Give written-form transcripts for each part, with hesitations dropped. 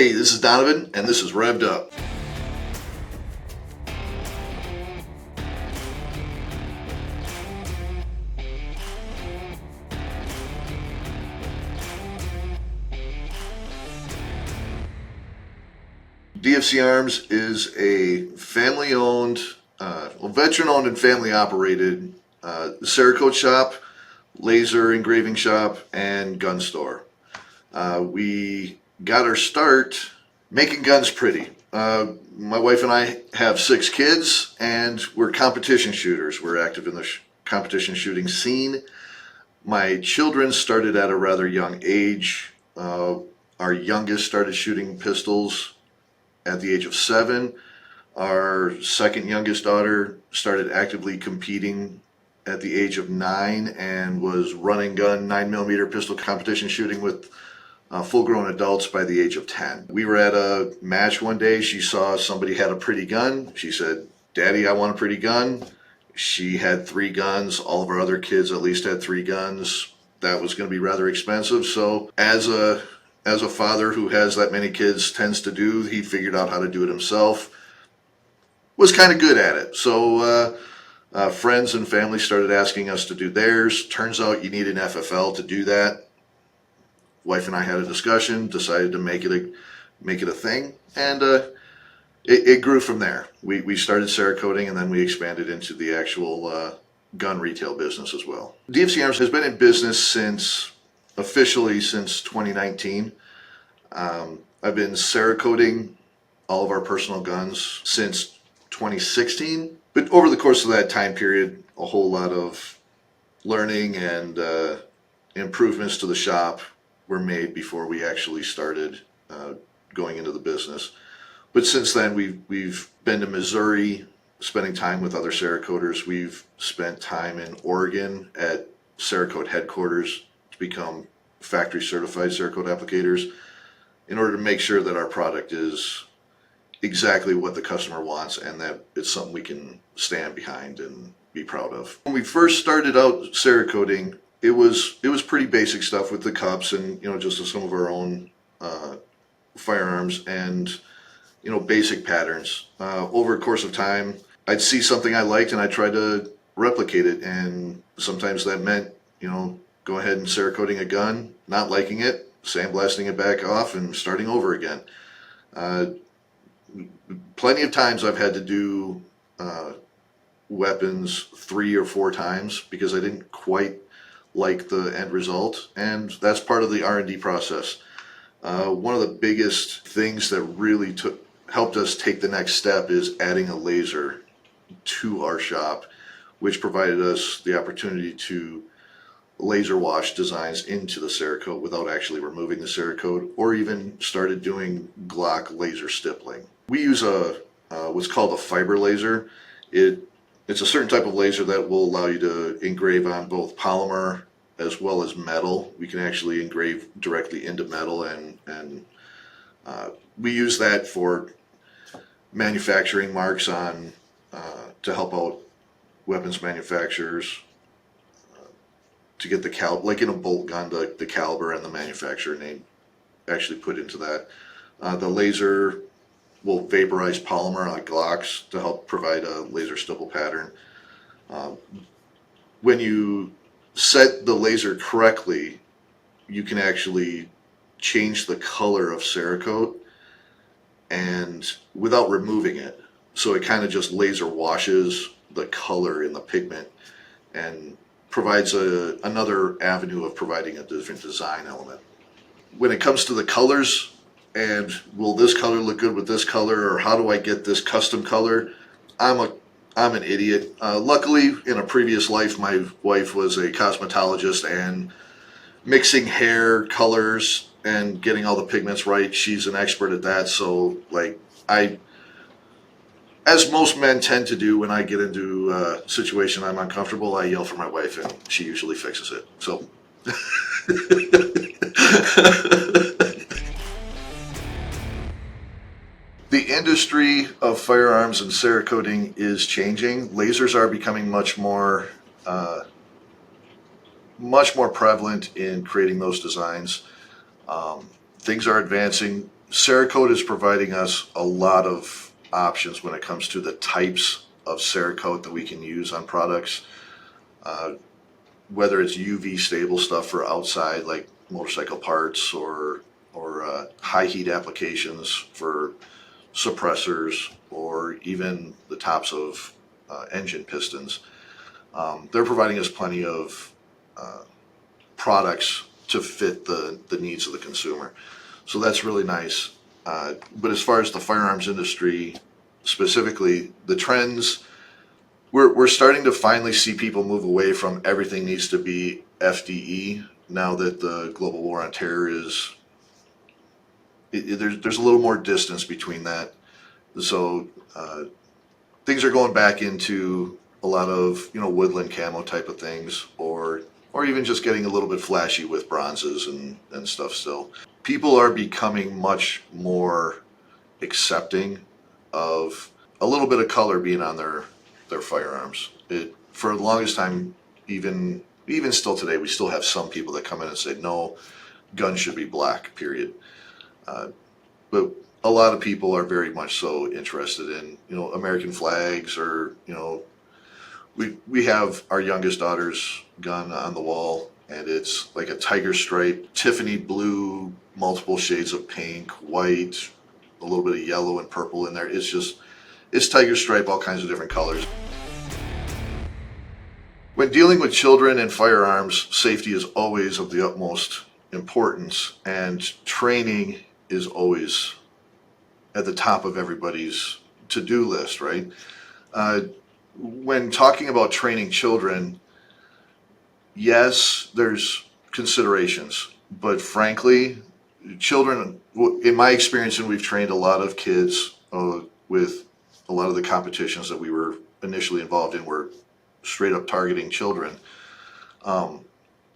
Hey, this is Donavan, and this is Revved Up. DFC Arms is a family-owned, veteran-owned and family-operated Cerakote shop, laser engraving shop, and gun store. We got our start making guns pretty. My wife and I have 6 kids, and we're competition shooters. We're active in the competition shooting scene. My children started at a rather young age. Our youngest started shooting pistols at the age of 7. Our second youngest daughter started actively competing at the age of 9 and was running gun 9mm pistol competition shooting with full-grown adults by the age of 10. We were at a match one day. She saw somebody had a pretty gun. She said, "Daddy, I want a pretty gun." She had 3 guns. All of our other kids at least had 3 guns. That was going to be rather expensive. So as a father who has that many kids tends to do, he figured out how to do it himself. Was kind of good at it. So friends and family started asking us to do theirs. Turns out you need an FFL to do that. Wife and I had a discussion, decided to make it a thing, and it grew from there. We started Cerakoting, and then we expanded into the actual gun retail business as well. DFC Arms has been in business officially since 2019. I've been Cerakoting all of our personal guns since 2016, but over the course of that time period, a whole lot of learning and improvements to the shop were made before we actually started going into the business. But since then, we've been to Missouri, spending time with other Cerakoters. We've spent time in Oregon at Cerakote headquarters to become factory certified Cerakote applicators in order to make sure that our product is exactly what the customer wants and that it's something we can stand behind and be proud of. When we first started out Cerakoting, it was pretty basic stuff with the cups and just some of our own firearms and basic patterns. Over a course of time, I'd see something I liked and I tried to replicate it, and sometimes that meant go ahead and Cerakoting a gun, not liking it, sandblasting it back off, and starting over again. Plenty of times I've had to do weapons 3 or 4 times because I didn't quite like the end result, and that's part of the R&D process. One of the biggest things that really helped us take the next step is adding a laser to our shop, which provided us the opportunity to laser wash designs into the Cerakote without actually removing the Cerakote, or even started doing Glock laser stippling. We use what's called a fiber laser. It's a certain type of laser that will allow you to engrave on both polymer as well as metal. We can actually engrave directly into metal, and we use that for manufacturing marks on to help out weapons manufacturers to get the like in a bolt gun, the caliber and the manufacturer name actually put into that. The laser will vaporize polymer on Glocks to help provide a laser stipple pattern. When you set the laser correctly, you can actually change the color of Cerakote and without removing it. So it kind of just laser washes the color in the pigment and provides another avenue of providing a different design element. When it comes to the colors, and will this color look good with this color, or how do I get this custom color, I'm an idiot. Luckily, in a previous life, my wife was a cosmetologist, and mixing hair colors and getting all the pigments right, she's an expert at that. So as most men tend to do, when I get into a situation I'm uncomfortable, I yell for my wife and she usually fixes it. So the industry of firearms and Cerakoting is changing. Lasers are becoming much more prevalent in creating those designs. Things are advancing Cerakote is providing us a lot of options when it comes to the types of Cerakote that we can use on products. Whether it's UV stable stuff for outside, like motorcycle parts, or high heat applications for suppressors, or even the tops of engine pistons. They're providing us plenty of products to fit the needs of the consumer. So that's really nice. But as far as the firearms industry specifically, the trends, we're starting to finally see people move away from everything needs to be FDE now that the global war on terror is, there's a little more distance between that. So things are going back into a lot of, woodland camo type of things, or even just getting a little bit flashy with bronzes and stuff still. People are becoming much more accepting of a little bit of color being on their firearms. For the longest time, even still today, we still have some people that come in and say, no, guns should be black, period. But a lot of people are very much so interested in, American flags, or, we have our youngest daughter's gun on the wall, and it's like a tiger stripe, Tiffany blue, multiple shades of pink, white, a little bit of yellow and purple in there. It's tiger stripe, all kinds of different colors. When dealing with children and firearms, safety is always of the utmost importance, and training is always at the top of everybody's to-do list, right? When talking about training children, yes, there's considerations, but frankly, children, in my experience, and we've trained a lot of kids with a lot of the competitions that we were initially involved in, were straight up targeting children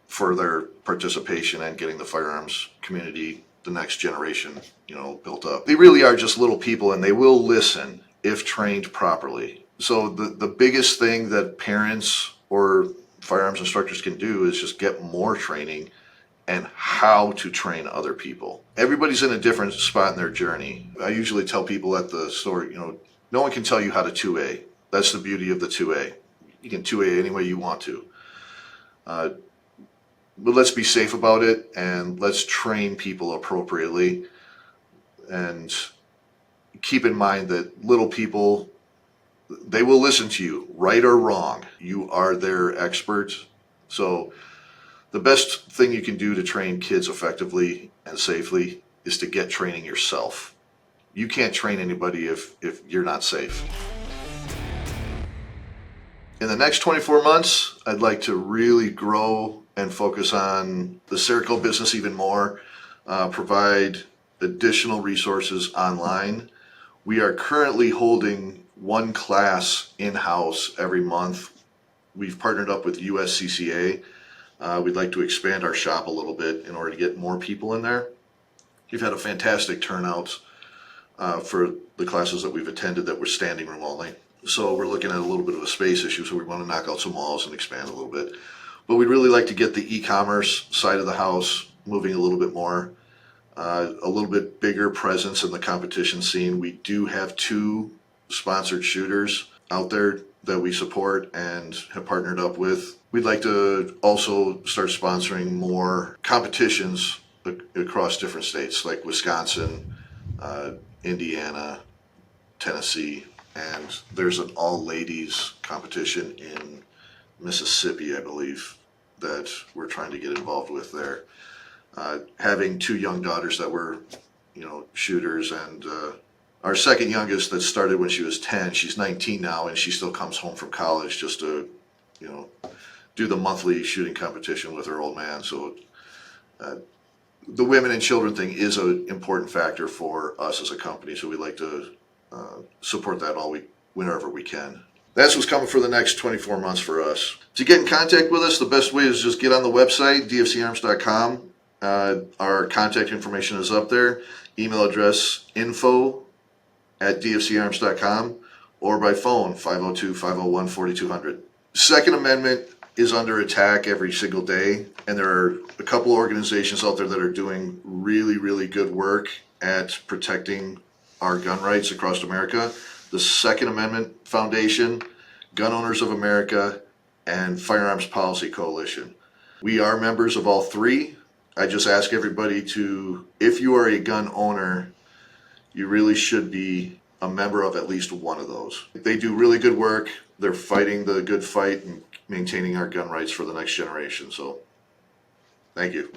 for their participation and getting the firearms community, the next generation, built up. They really are just little people, and they will listen if trained properly. So the biggest thing that parents or firearms instructors can do is just get more training and how to train other people. Everybody's in a different spot in their journey. I usually tell people at the store, no one can tell you how to 2A. That's the beauty of the 2A. You can 2A any way you want to. But let's be safe about it, and let's train people appropriately. And keep in mind that little people, they will listen to you, right or wrong. You are their expert. So the best thing you can do to train kids effectively and safely is to get training yourself. You can't train anybody if you're not safe. In the next 24 months, I'd like to really grow and focus on the Cerakote business even more, provide additional resources online. We are currently holding one class in-house every month. We've partnered up with USCCA. We'd like to expand our shop a little bit in order to get more people in there. We've had a fantastic turnout for the classes that we've attended that were standing room only. So we're looking at a little bit of a space issue, so we want to knock out some walls and expand a little bit. But we'd really like to get the e-commerce side of the house moving a little bit more, a little bit bigger presence in the competition scene. We do have 2 sponsored shooters out there that we support and have partnered up with. We'd like to also start sponsoring more competitions across different states, like Wisconsin, Indiana, Tennessee, and there's an all-ladies competition in Mississippi, I believe, that we're trying to get involved with there. Having 2 young daughters that were, shooters, and our second youngest that started when she was 10, she's 19 now, and she still comes home from college just to, do the monthly shooting competition with her old man. So the women and children thing is an important factor for us as a company, so we'd like to support that whenever we can. That's what's coming for the next 24 months for us. To get in contact with us, the best way is just get on the website, dfcarms.com. Our contact information is up there. Email address info@dfcarms.com, or by phone 502-501-4200. Second Amendment is under attack every single day, and there are a couple organizations out there that are doing really, really good work, at protecting our gun rights across America. The Second Amendment Foundation, Gun Owners of America, and Firearms Policy Coalition. We are members of all three. I just ask everybody to, if you are a gun owner, you really should be a member of at least one of those. They do really good work. They're fighting the good fight and maintaining our gun rights for the next generation. So, thank you.